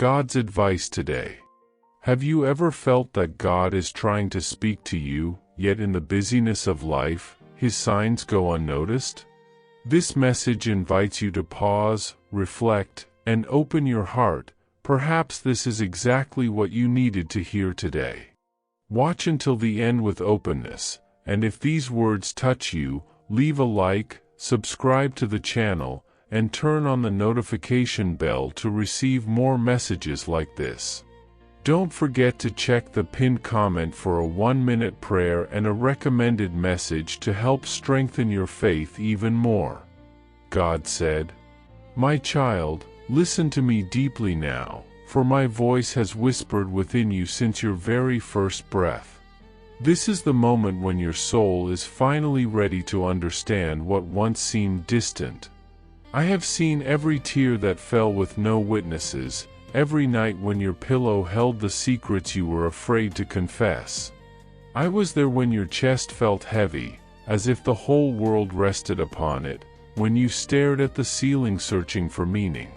God's advice today. Have you ever felt that God is trying to speak to you, yet in the busyness of life, His signs go unnoticed? This message invites you to pause, reflect, and open your heart. Perhaps this is exactly what you needed to hear today. Watch until the end with openness, and if these words touch you, leave a like, subscribe to the channel, and turn on the notification bell to receive more messages like this. Don't forget to check the pinned comment for a 1-minute prayer and a recommended message to help strengthen your faith even more. God said, "My child, listen to me deeply now, for my voice has whispered within you since your very first breath." This is the moment when your soul is finally ready to understand what once seemed distant. I have seen every tear that fell with no witnesses, every night when your pillow held the secrets you were afraid to confess. I was there when your chest felt heavy, as if the whole world rested upon it, when you stared at the ceiling searching for meaning.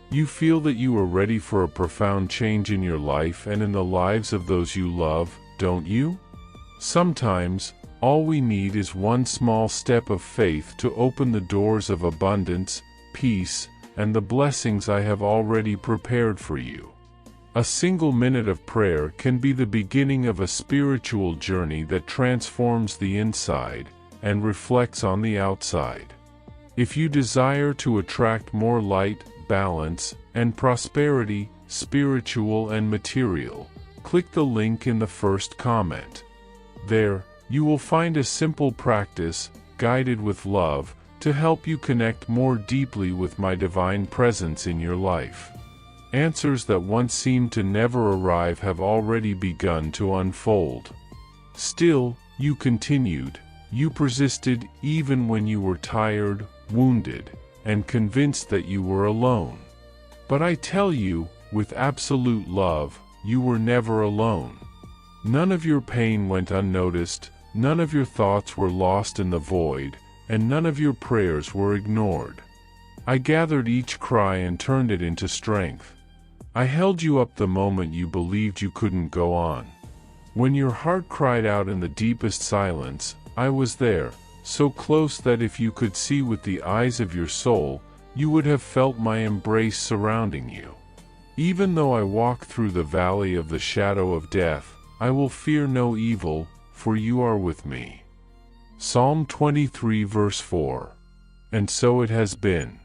You feel that you are ready for a profound change in your life and in the lives of those you love, don't you? Sometimes, all we need is one small step of faith to open the doors of abundance, peace, and the blessings I have already prepared for you. A single minute of prayer can be the beginning of a spiritual journey that transforms the inside and reflects on the outside. If you desire to attract more light, balance, and prosperity, spiritual and material, click the link in the first comment. There, you will find a simple practice, guided with love, to help you connect more deeply with my divine presence in your life. Answers that once seemed to never arrive have already begun to unfold. Still, you continued, you persisted even when you were tired, wounded, and convinced that you were alone. But I tell you, with absolute love, you were never alone. None of your pain went unnoticed, none of your thoughts were lost in the void, and none of your prayers were ignored. I gathered each cry and turned it into strength. I held you up the moment you believed you couldn't go on. When your heart cried out in the deepest silence, I was there, so close that if you could see with the eyes of your soul, you would have felt my embrace surrounding you. Even though I walk through the valley of the shadow of death, I will fear no evil, for you are with me. Psalm 23 verse 4. And so it has been.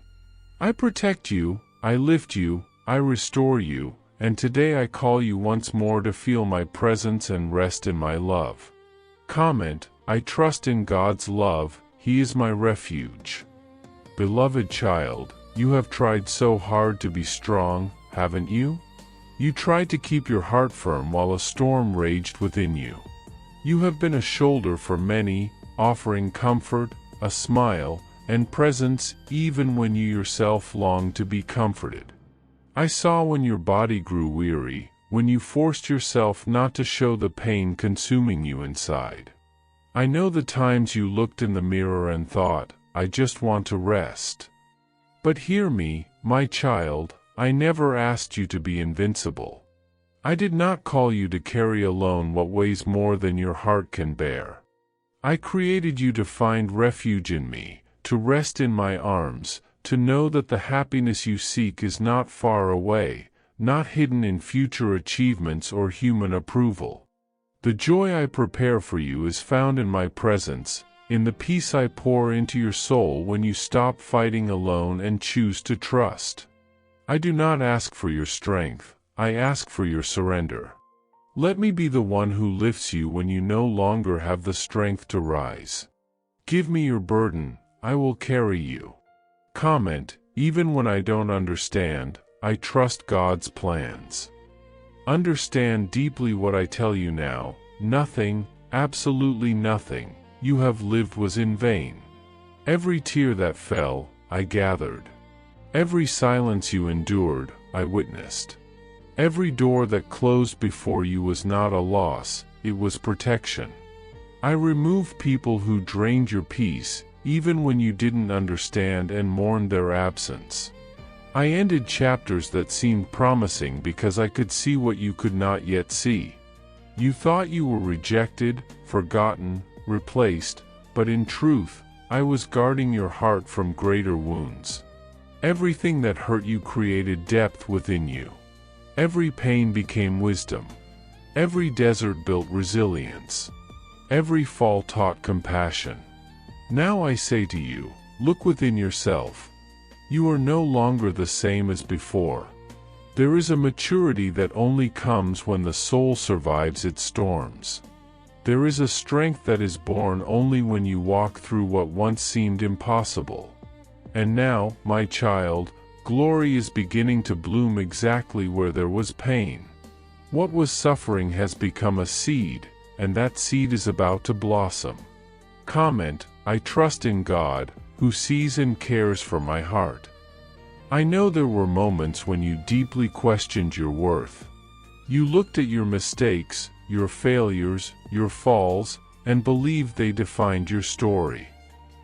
I protect you, I lift you, I restore you, and today I call you once more to feel my presence and rest in my love. Comment, I trust in God's love, He is my refuge. Beloved child, you have tried so hard to be strong, haven't you? You tried to keep your heart firm while a storm raged within you. You have been a shoulder for many, offering comfort, a smile, and presence even when you yourself longed to be comforted. I saw when your body grew weary, when you forced yourself not to show the pain consuming you inside. I know the times you looked in the mirror and thought, I just want to rest. But hear me, my child, I never asked you to be invincible. I did not call you to carry alone what weighs more than your heart can bear. I created you to find refuge in me, to rest in my arms, to know that the happiness you seek is not far away, not hidden in future achievements or human approval. The joy I prepare for you is found in my presence, in the peace I pour into your soul when you stop fighting alone and choose to trust. I do not ask for your strength, I ask for your surrender. Let me be the one who lifts you when you no longer have the strength to rise. Give me your burden, I will carry you. Comment, even when I don't understand, I trust God's plans. Understand deeply what I tell you now, nothing, absolutely nothing, you have lived was in vain. Every tear that fell, I gathered. Every silence you endured, I witnessed. Every door that closed before you was not a loss, it was protection. I removed people who drained your peace, even when you didn't understand and mourned their absence. I ended chapters that seemed promising because I could see what you could not yet see. You thought you were rejected, forgotten, replaced, but in truth, I was guarding your heart from greater wounds. Everything that hurt you created depth within you. Every pain became wisdom. Every desert built resilience. Every fall taught compassion. Now I say to you, look within yourself. You are no longer the same as before. There is a maturity that only comes when the soul survives its storms. There is a strength that is born only when you walk through what once seemed impossible. And now, my child, glory is beginning to bloom exactly where there was pain. What was suffering has become a seed, and that seed is about to blossom. Comment, I trust in God, who sees and cares for my heart. I know there were moments when you deeply questioned your worth. You looked at your mistakes, your failures, your falls, and believed they defined your story.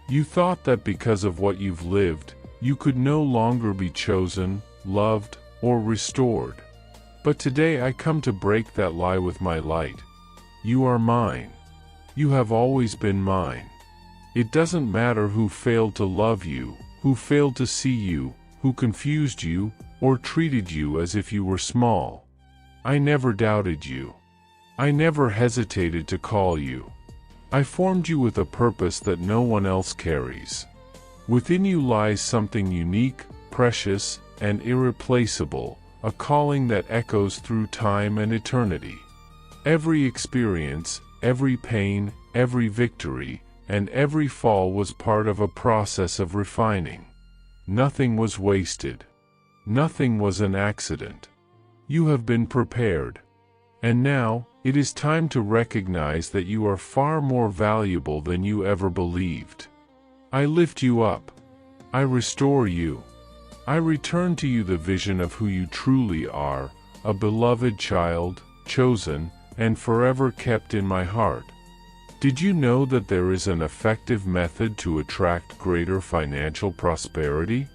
You thought that because of what you've lived, you could no longer be chosen, loved, or restored. But today I come to break that lie with my light. You are mine. You have always been mine. It doesn't matter who failed to love you, who failed to see you, who confused you, or treated you as if you were small. I never doubted you. I never hesitated to call you. I formed you with a purpose that no one else carries. Within you lies something unique, precious, and irreplaceable, a calling that echoes through time and eternity. Every experience, every pain, every victory, and every fall was part of a process of refining. Nothing was wasted. Nothing was an accident. You have been prepared. And now, it is time to recognize that you are far more valuable than you ever believed. I lift you up. I restore you. I return to you the vision of who you truly are, a beloved child, chosen, and forever kept in my heart. Did you know that there is an effective method to attract greater financial prosperity?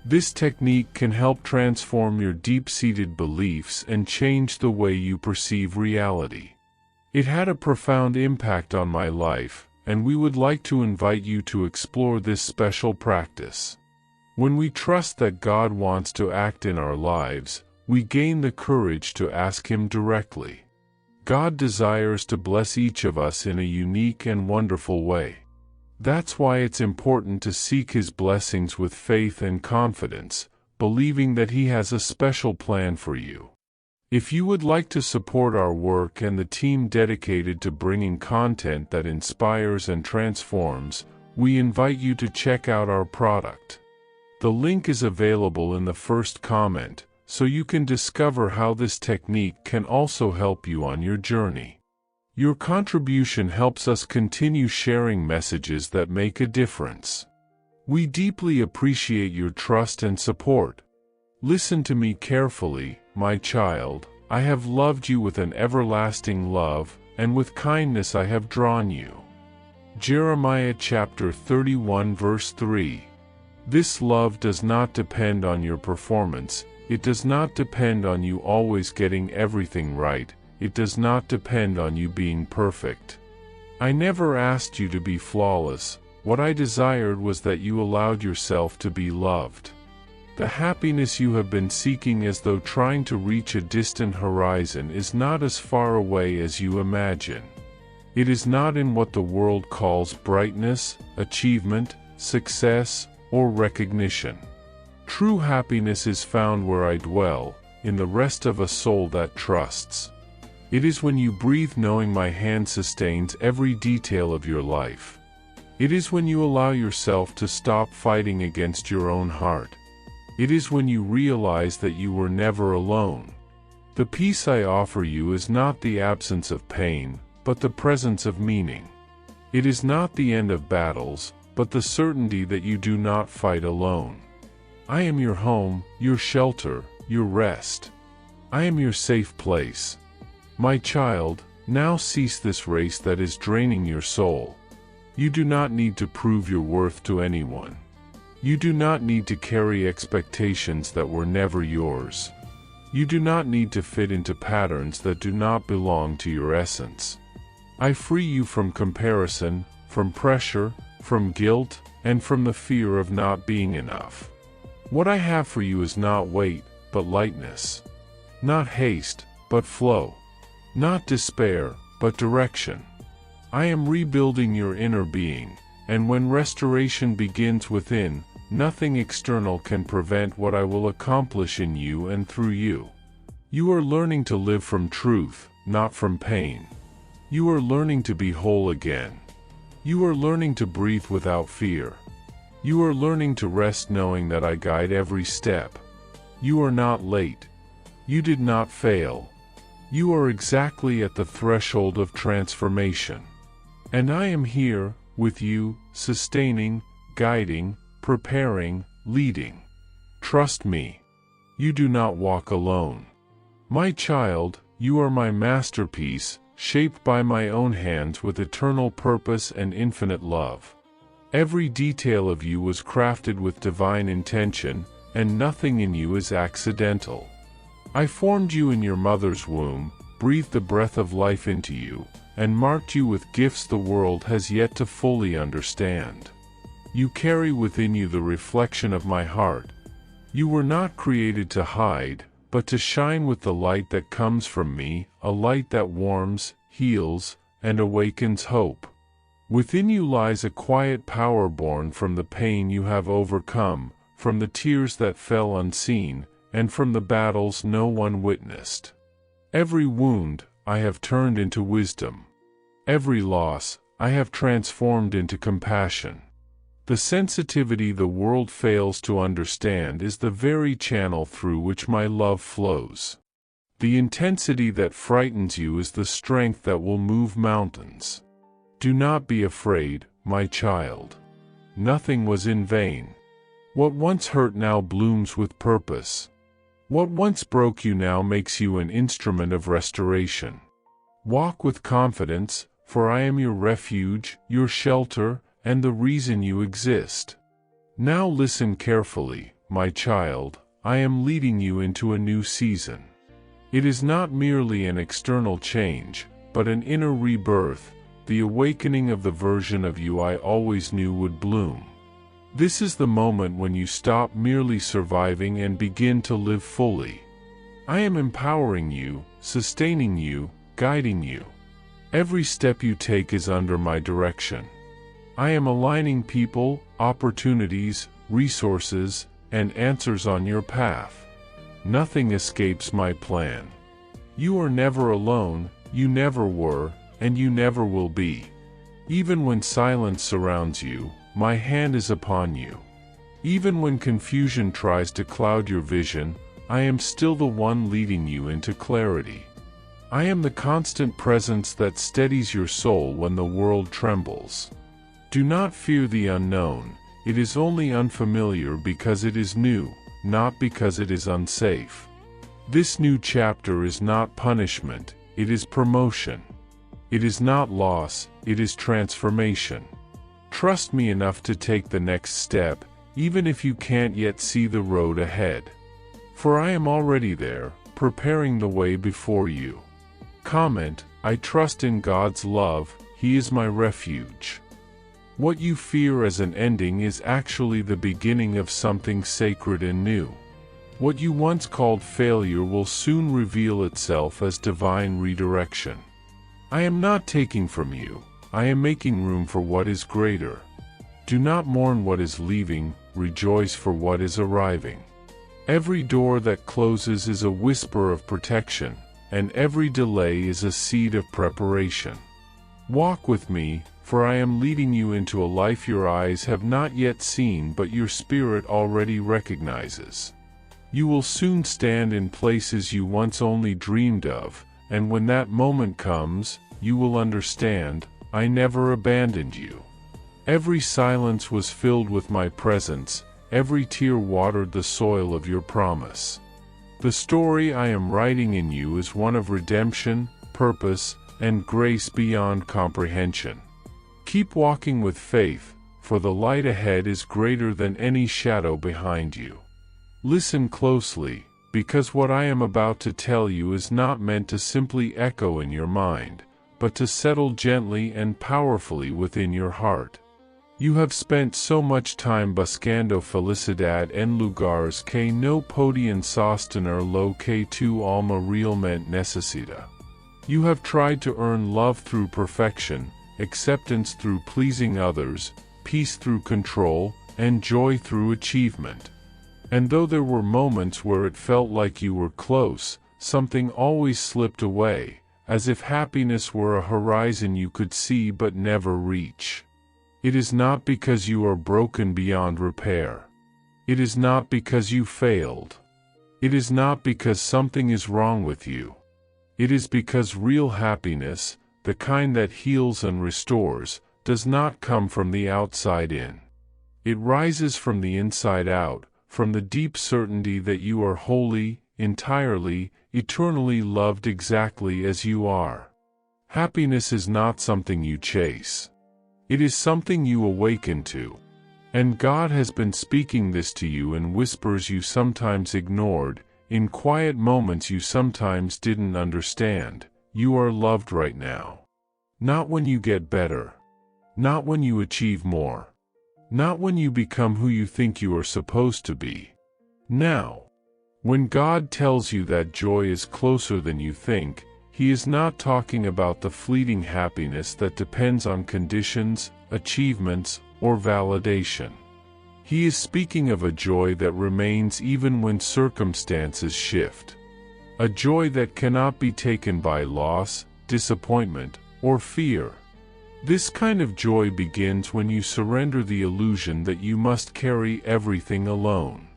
This technique can help transform your deep-seated beliefs and change the way you perceive reality. It had a profound impact on my life, and we would like to invite you to explore this special practice. When we trust that God wants to act in our lives, we gain the courage to ask Him directly. God desires to bless each of us in a unique and wonderful way. That's why it's important to seek His blessings with faith and confidence, believing that He has a special plan for you. If you would like to support our work and the team dedicated to bringing content that inspires and transforms, we invite you to check out our product. The link is available in the first comment, so you can discover how this technique can also help you on your journey. Your contribution helps us continue sharing messages that make a difference. We deeply appreciate your trust and support. Listen to me carefully, my child. I have loved you with an everlasting love, and with kindness I have drawn you. Jeremiah chapter 31 verse 3. This love does not depend on your performance. It does not depend on you always getting everything right. It does not depend on you being perfect. I never asked you to be flawless. What I desired was that you allowed yourself to be loved. The happiness you have been seeking as though trying to reach a distant horizon is not as far away as you imagine. It is not in what the world calls brightness, achievement, success, or recognition. True happiness is found where I dwell, in the rest of a soul that trusts. It is when you breathe knowing my hand sustains every detail of your life. It is when you allow yourself to stop fighting against your own heart. It is when you realize that you were never alone. The peace I offer you is not the absence of pain, but the presence of meaning. It is not the end of battles, but the certainty that you do not fight alone. I am your home, your shelter, your rest. I am your safe place. My child, now cease this race that is draining your soul. You do not need to prove your worth to anyone. You do not need to carry expectations that were never yours. You do not need to fit into patterns that do not belong to your essence. I free you from comparison, from pressure, from guilt, and from the fear of not being enough. What I have for you is not weight, but lightness. Not haste, but flow. Not despair, but direction. I am rebuilding your inner being, and when restoration begins within, nothing external can prevent what I will accomplish in you and through you. You are learning to live from truth, not from pain. You are learning to be whole again. You are learning to breathe without fear. You are learning to rest knowing that I guide every step. You are not late. You did not fail. You are exactly at the threshold of transformation. And I am here, with you, sustaining, guiding, preparing, leading. Trust me. You do not walk alone. My child, you are my masterpiece, shaped by my own hands with eternal purpose and infinite love. Every detail of you was crafted with divine intention, and nothing in you is accidental. I formed you in your mother's womb, breathed the breath of life into you, and marked you with gifts the world has yet to fully understand. You carry within you the reflection of my heart. You were not created to hide, but to shine with the light that comes from me, a light that warms, heals, and awakens hope. Within you lies a quiet power born from the pain you have overcome, from the tears that fell unseen, and from the battles no one witnessed. Every wound I have turned into wisdom. Every loss I have transformed into compassion. The sensitivity the world fails to understand is the very channel through which my love flows. The intensity that frightens you is the strength that will move mountains. Do not be afraid, my child. Nothing was in vain. What once hurt now blooms with purpose. What once broke you now makes you an instrument of restoration. Walk with confidence, for I am your refuge, your shelter, and the reason you exist. Now listen carefully, my child, I am leading you into a new season. It is not merely an external change, but an inner rebirth, the awakening of the version of you I always knew would bloom. This is the moment when you stop merely surviving and begin to live fully. I am empowering you, sustaining you, guiding you. Every step you take is under my direction. I am aligning people, opportunities, resources, and answers on your path. Nothing escapes my plan. You are never alone, you never were, and you never will be. Even when silence surrounds you, my hand is upon you. Even when confusion tries to cloud your vision, I am still the one leading you into clarity. I am the constant presence that steadies your soul when the world trembles. Do not fear the unknown, it is only unfamiliar because it is new, not because it is unsafe. This new chapter is not punishment, it is promotion. It is not loss, it is transformation. Trust me enough to take the next step, even if you can't yet see the road ahead. For I am already there, preparing the way before you. Comment, I trust in God's love, He is my refuge. What you fear as an ending is actually the beginning of something sacred and new. What you once called failure will soon reveal itself as divine redirection. I am not taking from you, I am making room for what is greater. Do not mourn what is leaving, rejoice for what is arriving. Every door that closes is a whisper of protection, and every delay is a seed of preparation. Walk with me, for I am leading you into a life your eyes have not yet seen but your spirit already recognizes. You will soon stand in places you once only dreamed of, and when that moment comes, you will understand, I never abandoned you. Every silence was filled with my presence, every tear watered the soil of your promise. The story I am writing in you is one of redemption, purpose, and grace beyond comprehension. Keep walking with faith, for the light ahead is greater than any shadow behind you. Listen closely, because what I am about to tell you is not meant to simply echo in your mind, but to settle gently and powerfully within your heart. You have spent so much time buscando felicidad en lugares que no podían sostener lo que tu alma realmente necesita. You have tried to earn love through perfection, acceptance through pleasing others, peace through control, and joy through achievement. And though there were moments where it felt like you were close, something always slipped away, as if happiness were a horizon you could see but never reach. It is not because you are broken beyond repair. It is not because you failed. It is not because something is wrong with you. It is because real happiness, the kind that heals and restores, does not come from the outside in. It rises from the inside out, from the deep certainty that you are wholly, entirely, eternally loved exactly as you are. Happiness is not something you chase. It is something you awaken to. And God has been speaking this to you in whispers you sometimes ignored, in quiet moments you sometimes didn't understand. You are loved right now. Not when you get better. Not when you achieve more. Not when you become who you think you are supposed to be. Now. When God tells you that joy is closer than you think, He is not talking about the fleeting happiness that depends on conditions, achievements, or validation. He is speaking of a joy that remains even when circumstances shift. A joy that cannot be taken by loss, disappointment, or fear. This kind of joy begins when you surrender the illusion that you must carry everything alone.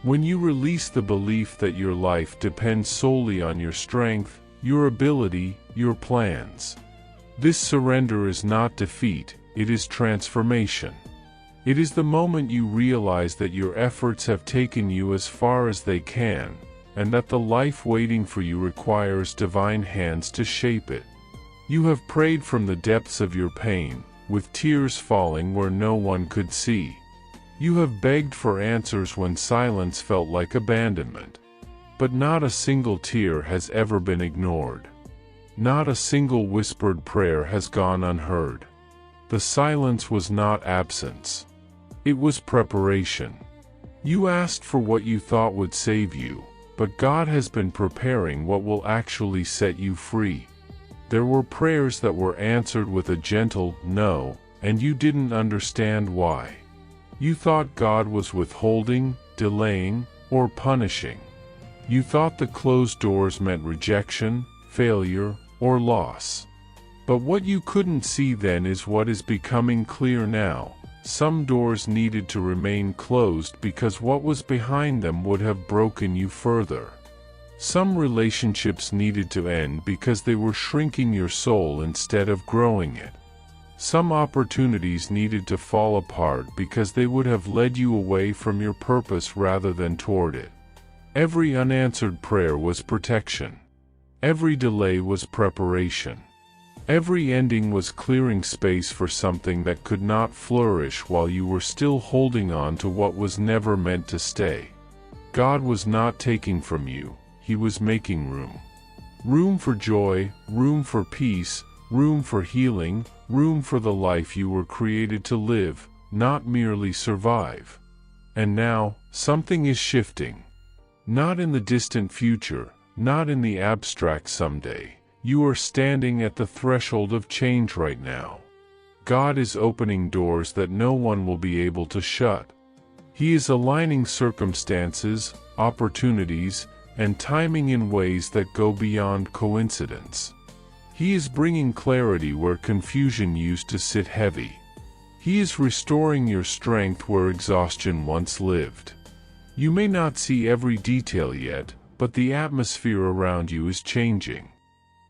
When you release the belief that your life depends solely on your strength, your ability, your plans. This surrender is not defeat, it is transformation. It is the moment you realize that your efforts have taken you as far as they can, and that the life waiting for you requires divine hands to shape it. You have prayed from the depths of your pain, with tears falling where no one could see. You have begged for answers when silence felt like abandonment. But not a single tear has ever been ignored. Not a single whispered prayer has gone unheard. The silence was not absence. It was preparation. You asked for what you thought would save you, but God has been preparing what will actually set you free. There were prayers that were answered with a gentle no, and you didn't understand why. You thought God was withholding, delaying, or punishing. You thought the closed doors meant rejection, failure, or loss. But what you couldn't see then is what is becoming clear now. Some doors needed to remain closed because what was behind them would have broken you further. Some relationships needed to end because they were shrinking your soul instead of growing it. Some opportunities needed to fall apart because they would have led you away from your purpose rather than toward it. Every unanswered prayer was protection. Every delay was preparation. Every ending was clearing space for something that could not flourish while you were still holding on to what was never meant to stay. God was not taking from you, He was making room. Room for joy, room for peace, room for healing, room for the life you were created to live, not merely survive. And now, something is shifting. Not in the distant future, not in the abstract someday. You are standing at the threshold of change right now. God is opening doors that no one will be able to shut. He is aligning circumstances, opportunities, and timing in ways that go beyond coincidence. He is bringing clarity where confusion used to sit heavy. He is restoring your strength where exhaustion once lived. You may not see every detail yet, but the atmosphere around you is changing.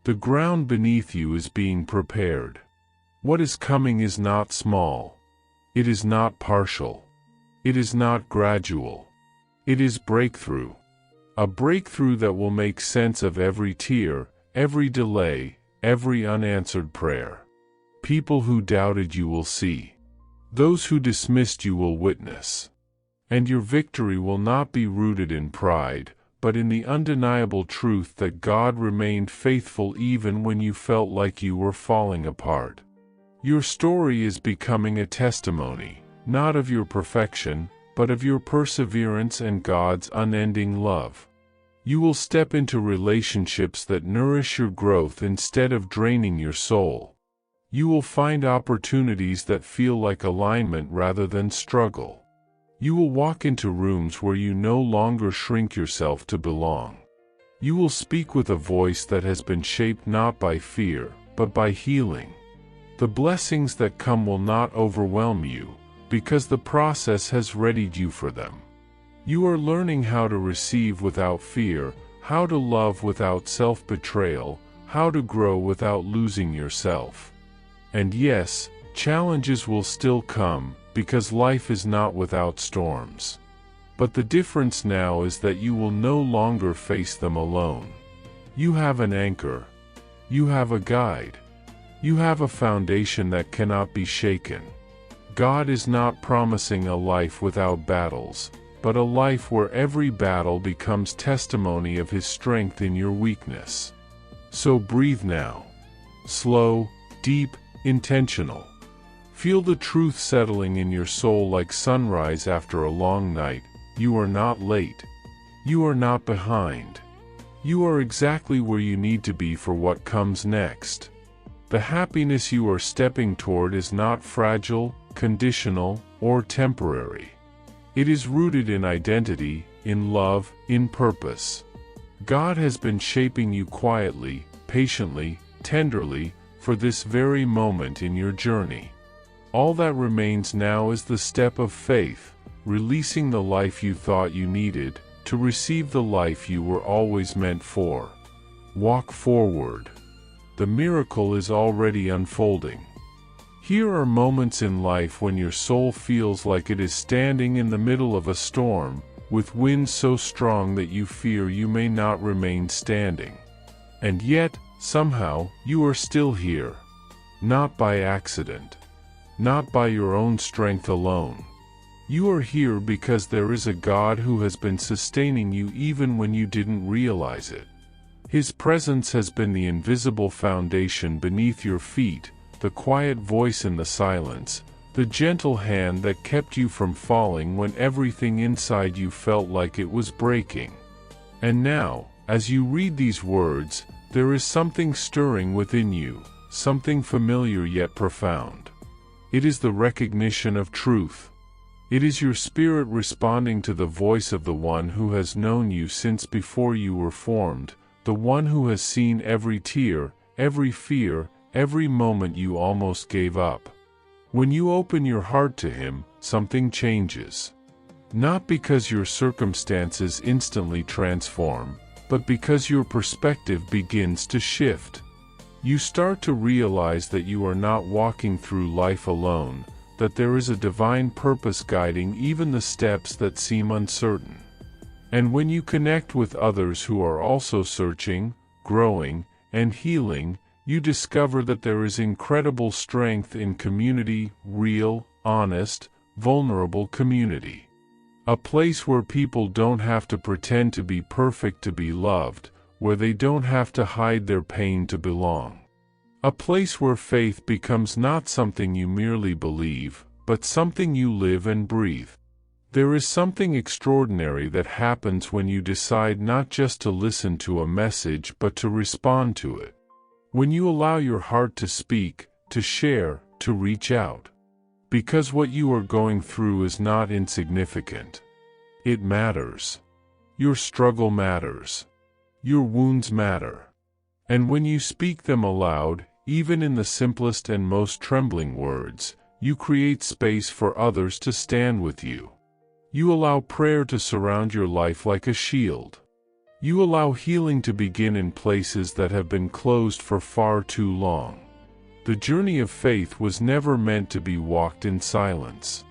The ground beneath you is being prepared. What is coming is not small. It is not partial. It is not gradual. It is breakthrough. A breakthrough that will make sense of every tear, every delay, every unanswered prayer. People who doubted you will see. Those who dismissed you will witness. And your victory will not be rooted in pride, but in the undeniable truth that God remained faithful even when you felt like you were falling apart. Your story is becoming a testimony, not of your perfection, but of your perseverance and God's unending love. You will step into relationships that nourish your growth instead of draining your soul. You will find opportunities that feel like alignment rather than struggle. You will walk into rooms where you no longer shrink yourself to belong. You will speak with a voice that has been shaped not by fear, but by healing. The blessings that come will not overwhelm you, because the process has readied you for them. You are learning how to receive without fear, how to love without self-betrayal, how to grow without losing yourself. And yes, challenges will still come, because life is not without storms. But the difference now is that you will no longer face them alone. You have an anchor. You have a guide. You have a foundation that cannot be shaken. God is not promising a life without battles, but a life where every battle becomes testimony of His strength in your weakness. So breathe now. Slow, deep, intentional. Feel the truth settling in your soul like sunrise after a long night. You are not late. You are not behind. You are exactly where you need to be for what comes next. The happiness you are stepping toward is not fragile, conditional, or temporary. It is rooted in identity, in love, in purpose. God has been shaping you quietly, patiently, tenderly, for this very moment in your journey. All that remains now is the step of faith, releasing the life you thought you needed, to receive the life you were always meant for. Walk forward. The miracle is already unfolding. Here are moments in life when your soul feels like it is standing in the middle of a storm, with winds so strong that you fear you may not remain standing. And yet, somehow, you are still here. Not by accident. Not by your own strength alone. You are here because there is a God who has been sustaining you even when you didn't realize it. His presence has been the invisible foundation beneath your feet, the quiet voice in the silence, the gentle hand that kept you from falling when everything inside you felt like it was breaking. And now, as you read these words, there is something stirring within you, something familiar yet profound. It is the recognition of truth. It is your spirit responding to the voice of the one who has known you since before you were formed, the one who has seen every tear, every fear, every moment you almost gave up. When you open your heart to Him, something changes. Not because your circumstances instantly transform, but because your perspective begins to shift. You start to realize that you are not walking through life alone, that there is a divine purpose guiding even the steps that seem uncertain. And when you connect with others who are also searching, growing, and healing, you discover that there is incredible strength in community, real, honest, vulnerable community. A place where people don't have to pretend to be perfect to be loved, where they don't have to hide their pain to belong. A place where faith becomes not something you merely believe, but something you live and breathe. There is something extraordinary that happens when you decide not just to listen to a message but to respond to it. When you allow your heart to speak, to share, to reach out. Because what you are going through is not insignificant. It matters. Your struggle matters. Your wounds matter. And when you speak them aloud, even in the simplest and most trembling words, you create space for others to stand with you. You allow prayer to surround your life like a shield. You allow healing to begin in places that have been closed for far too long. The journey of faith was never meant to be walked in silence.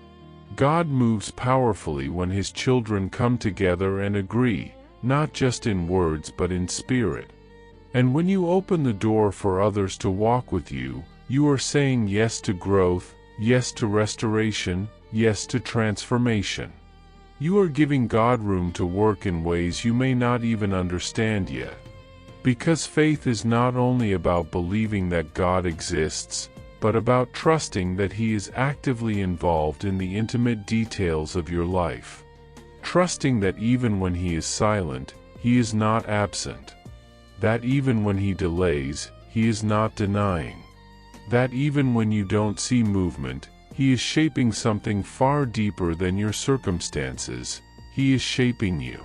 God moves powerfully when His children come together and agree, not just in words but in spirit. And when you open the door for others to walk with you, you are saying yes to growth, yes to restoration, yes to transformation. You are giving God room to work in ways you may not even understand yet. Because faith is not only about believing that God exists, but about trusting that He is actively involved in the intimate details of your life. Trusting that even when He is silent, He is not absent. That even when He delays, He is not denying. That even when you don't see movement, He is shaping something far deeper than your circumstances. He is shaping you.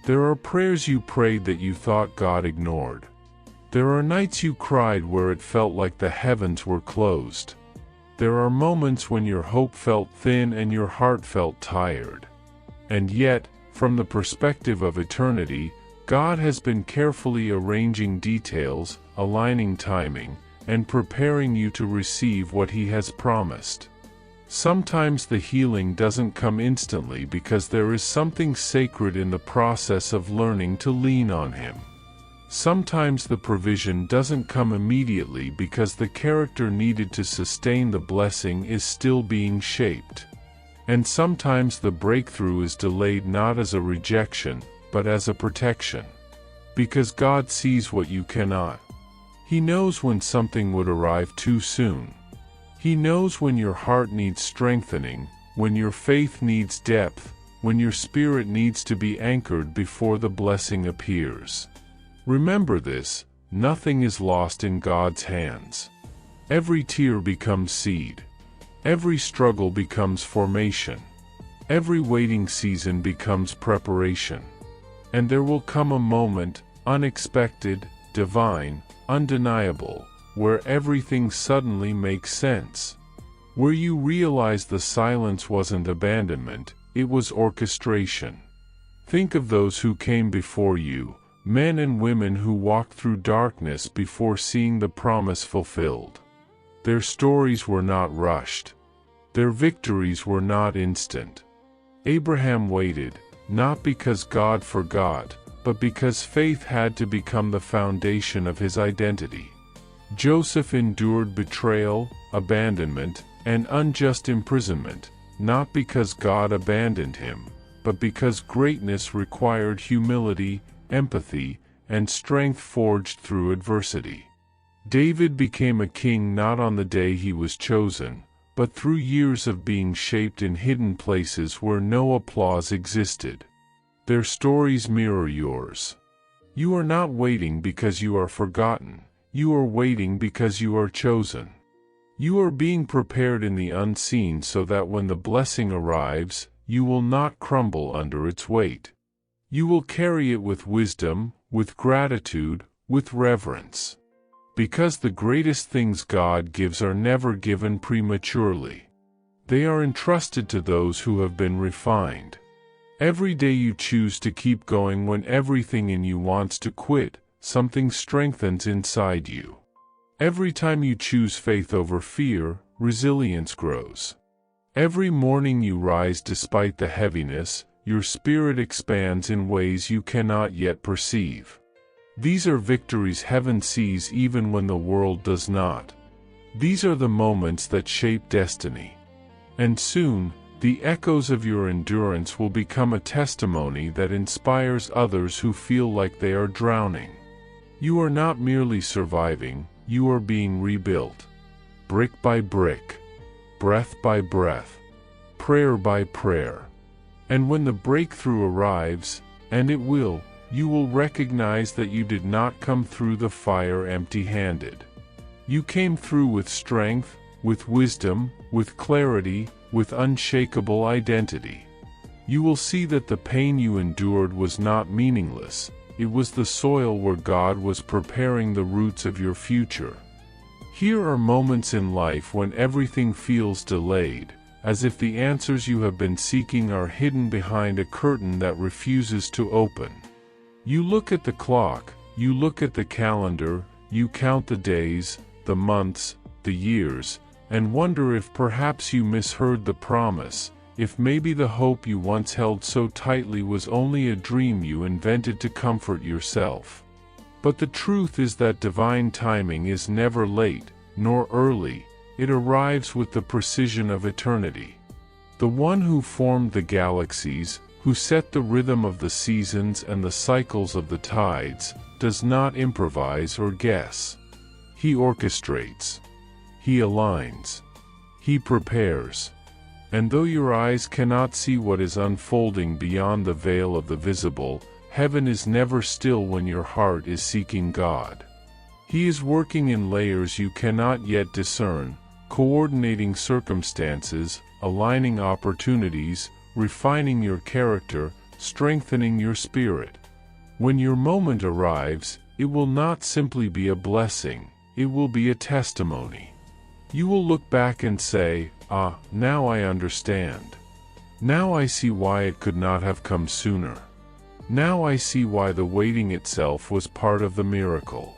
There are prayers you prayed that you thought God ignored. There are nights you cried where it felt like the heavens were closed. There are moments when your hope felt thin and your heart felt tired. And yet, from the perspective of eternity, God has been carefully arranging details, aligning timing, and preparing you to receive what He has promised. Sometimes the healing doesn't come instantly because there is something sacred in the process of learning to lean on Him. Sometimes the provision doesn't come immediately because the character needed to sustain the blessing is still being shaped. And sometimes the breakthrough is delayed not as a rejection, but as a protection. Because God sees what you cannot. He knows when something would arrive too soon. He knows when your heart needs strengthening, when your faith needs depth, when your spirit needs to be anchored before the blessing appears. Remember this: nothing is lost in God's hands. Every tear becomes seed. Every struggle becomes formation. Every waiting season becomes preparation. And there will come a moment, unexpected, divine, undeniable, where everything suddenly makes sense. Where you realize the silence wasn't abandonment, it was orchestration. Think of those who came before you, men and women who walked through darkness before seeing the promise fulfilled. Their stories were not rushed. Their victories were not instant. Abraham waited, not because God forgot, but because faith had to become the foundation of his identity. Joseph endured betrayal, abandonment, and unjust imprisonment, not because God abandoned him, but because greatness required humility, empathy, and strength forged through adversity. David became a king not on the day he was chosen, but through years of being shaped in hidden places where no applause existed. Their stories mirror yours. You are not waiting because you are forgotten. You are waiting because you are chosen. You are being prepared in the unseen so that when the blessing arrives, you will not crumble under its weight. You will carry it with wisdom, with gratitude, with reverence. Because the greatest things God gives are never given prematurely. They are entrusted to those who have been refined. Every day you choose to keep going when everything in you wants to quit, something strengthens inside you. Every time you choose faith over fear, resilience grows. Every morning you rise despite the heaviness, your spirit expands in ways you cannot yet perceive. These are victories heaven sees even when the world does not. These are the moments that shape destiny. And soon, the echoes of your endurance will become a testimony that inspires others who feel like they are drowning. You are not merely surviving, you are being rebuilt. Brick by brick. Breath by breath. Prayer by prayer. And when the breakthrough arrives, and it will, you will recognize that you did not come through the fire empty-handed. You came through with strength, with wisdom, with clarity, with unshakable identity. You will see that the pain you endured was not meaningless. It was the soil where God was preparing the roots of your future. Here are moments in life when everything feels delayed, as if the answers you have been seeking are hidden behind a curtain that refuses to open. You look at the clock, you look at the calendar, you count the days, the months, the years, and wonder if perhaps you misheard the promise, if maybe the hope you once held so tightly was only a dream you invented to comfort yourself. But the truth is that divine timing is never late, nor early. it arrives with the precision of eternity. The one who formed the galaxies, who set the rhythm of the seasons and the cycles of the tides, does not improvise or guess. He orchestrates. He aligns. He prepares. And though your eyes cannot see what is unfolding beyond the veil of the visible, heaven is never still when your heart is seeking God. He is working in layers you cannot yet discern, coordinating circumstances, aligning opportunities, refining your character, strengthening your spirit. When your moment arrives, it will not simply be a blessing, it will be a testimony. You will look back and say, "Ah, now I understand. Now I see why it could not have come sooner. Now I see why the waiting itself was part of the miracle."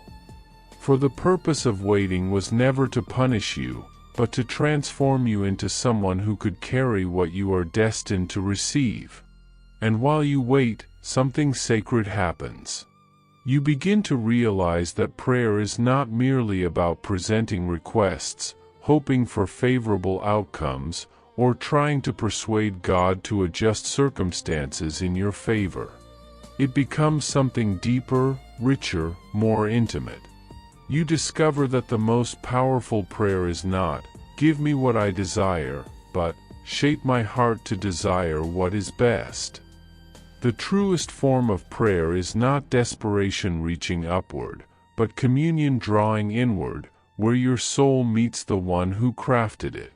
For the purpose of waiting was never to punish you, but to transform you into someone who could carry what you are destined to receive. And while you wait, something sacred happens. You begin to realize that prayer is not merely about presenting requests, hoping for favorable outcomes, or trying to persuade God to adjust circumstances in your favor. It becomes something deeper, richer, more intimate. You discover that the most powerful prayer is not, "Give me what I desire," but, "Shape my heart to desire what is best." The truest form of prayer is not desperation reaching upward, but communion drawing inward, where your soul meets the one who crafted it.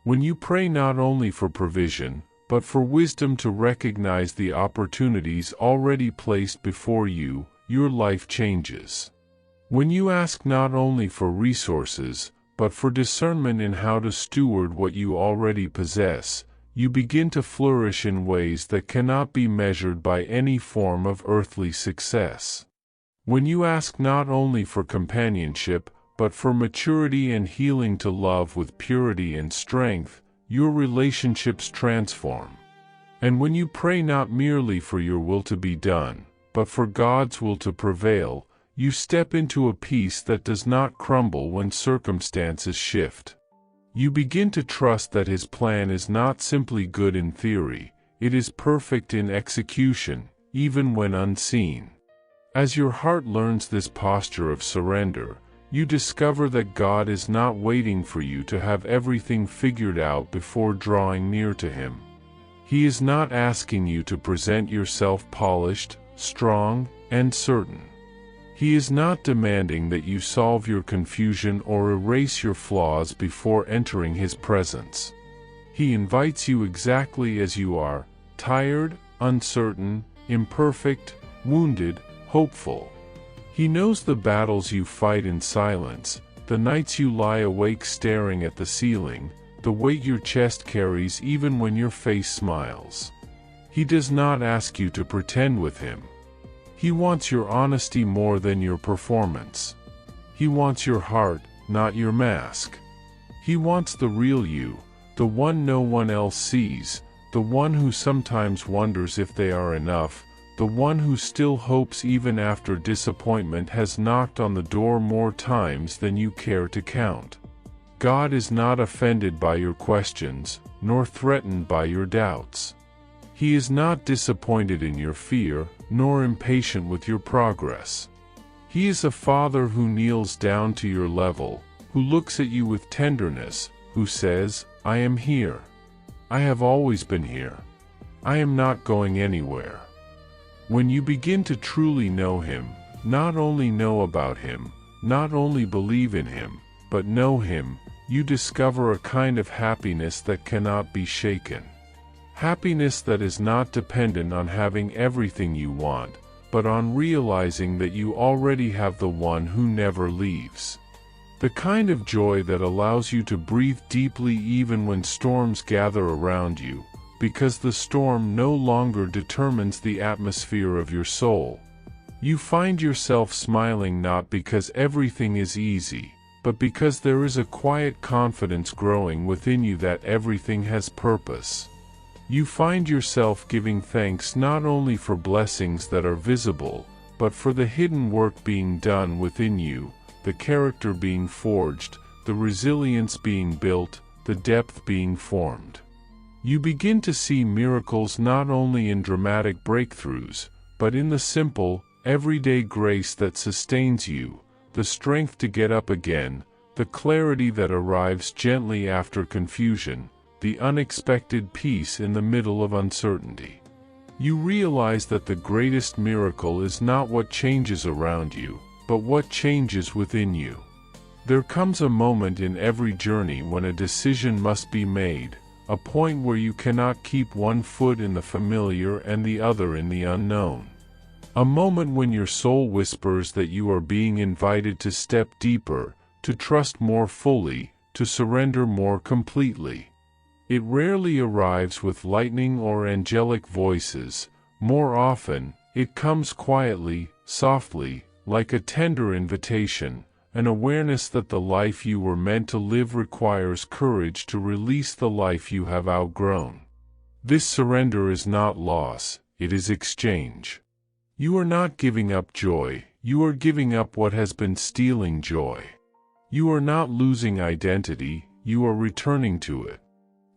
When you pray not only for provision, but for wisdom to recognize the opportunities already placed before you, your life changes. When you ask not only for resources, but for discernment in how to steward what you already possess, you begin to flourish in ways that cannot be measured by any form of earthly success. When you ask not only for companionship, but for maturity and healing to love with purity and strength, your relationships transform. And when you pray not merely for your will to be done, but for God's will to prevail, you step into a peace that does not crumble when circumstances shift. You begin to trust that His plan is not simply good in theory, it is perfect in execution, even when unseen. As your heart learns this posture of surrender, you discover that God is not waiting for you to have everything figured out before drawing near to Him. He is not asking you to present yourself polished, strong, and certain. He is not demanding that you solve your confusion or erase your flaws before entering His presence. He invites you exactly as you are, tired, uncertain, imperfect, wounded, hopeful. He knows the battles you fight in silence, the nights you lie awake staring at the ceiling, the weight your chest carries even when your face smiles. He does not ask you to pretend with Him. He wants your honesty more than your performance. He wants your heart, not your mask. He wants the real you, the one no one else sees, the one who sometimes wonders if they are enough, the one who still hopes even after disappointment has knocked on the door more times than you care to count. God is not offended by your questions, nor threatened by your doubts. He is not disappointed in your fear, nor impatient with your progress. He is a Father who kneels down to your level, who looks at you with tenderness, who says, "I am here. I have always been here. I am not going anywhere." When you begin to truly know Him, not only know about Him, not only believe in Him, but know Him, you discover a kind of happiness that cannot be shaken. Happiness that is not dependent on having everything you want, but on realizing that you already have the one who never leaves. The kind of joy that allows you to breathe deeply even when storms gather around you, because the storm no longer determines the atmosphere of your soul. You find yourself smiling not because everything is easy, but because there is a quiet confidence growing within you that everything has purpose. You find yourself giving thanks not only for blessings that are visible, but for the hidden work being done within you, the character being forged, the resilience being built, the depth being formed. You begin to see miracles not only in dramatic breakthroughs, but in the simple, everyday grace that sustains you, the strength to get up again, the clarity that arrives gently after confusion, the unexpected peace in the middle of uncertainty. You realize that the greatest miracle is not what changes around you, but what changes within you. There comes a moment in every journey when a decision must be made, a point where you cannot keep one foot in the familiar and the other in the unknown. A moment when your soul whispers that you are being invited to step deeper, to trust more fully, to surrender more completely. It rarely arrives with lightning or angelic voices. More often, it comes quietly, softly, like a tender invitation, an awareness that the life you were meant to live requires courage to release the life you have outgrown. This surrender is not loss, it is exchange. You are not giving up joy, you are giving up what has been stealing joy. You are not losing identity, you are returning to it.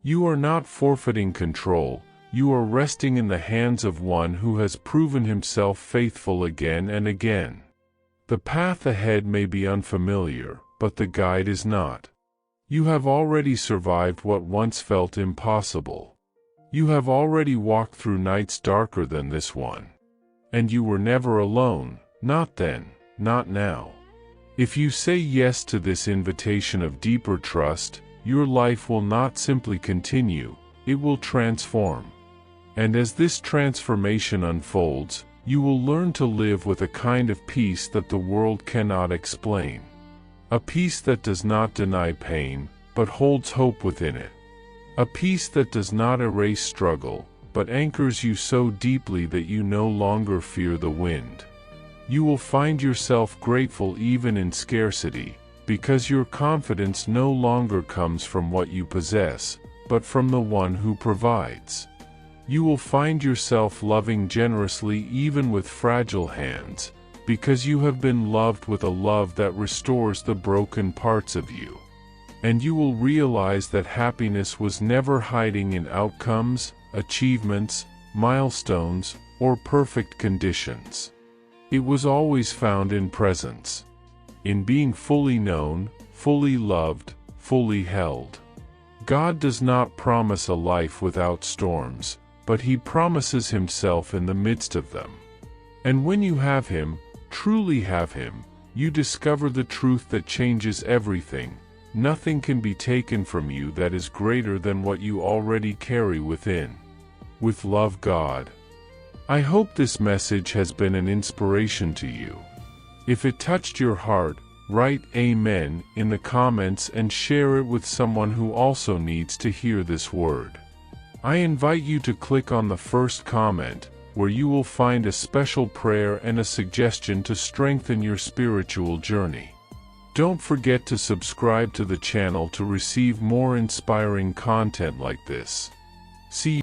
You are not forfeiting control, you are resting in the hands of one who has proven himself faithful again and again. The path ahead may be unfamiliar, but the guide is not. You have already survived what once felt impossible. You have already walked through nights darker than this one. And you were never alone, not then, not now. If you say yes to this invitation of deeper trust, your life will not simply continue, it will transform. And as this transformation unfolds, you will learn to live with a kind of peace that the world cannot explain. A peace that does not deny pain, but holds hope within it. A peace that does not erase struggle, but anchors you so deeply that you no longer fear the wind. You will find yourself grateful even in scarcity, because your confidence no longer comes from what you possess, but from the one who provides. You will find yourself loving generously even with fragile hands, because you have been loved with a love that restores the broken parts of you. And you will realize that happiness was never hiding in outcomes, achievements, milestones, or perfect conditions. It was always found in presence. In being fully known, fully loved, fully held. God does not promise a life without storms, but He promises Himself in the midst of them. And when you have Him, truly have Him, you discover the truth that changes everything. Nothing can be taken from you that is greater than what you already carry within. With love, God. I hope this message has been an inspiration to you. If it touched your heart, write Amen in the comments and share it with someone who also needs to hear this word. I invite you to click on the first comment, where you will find a special prayer and a suggestion to strengthen your spiritual journey. Don't forget to subscribe to the channel to receive more inspiring content like this. See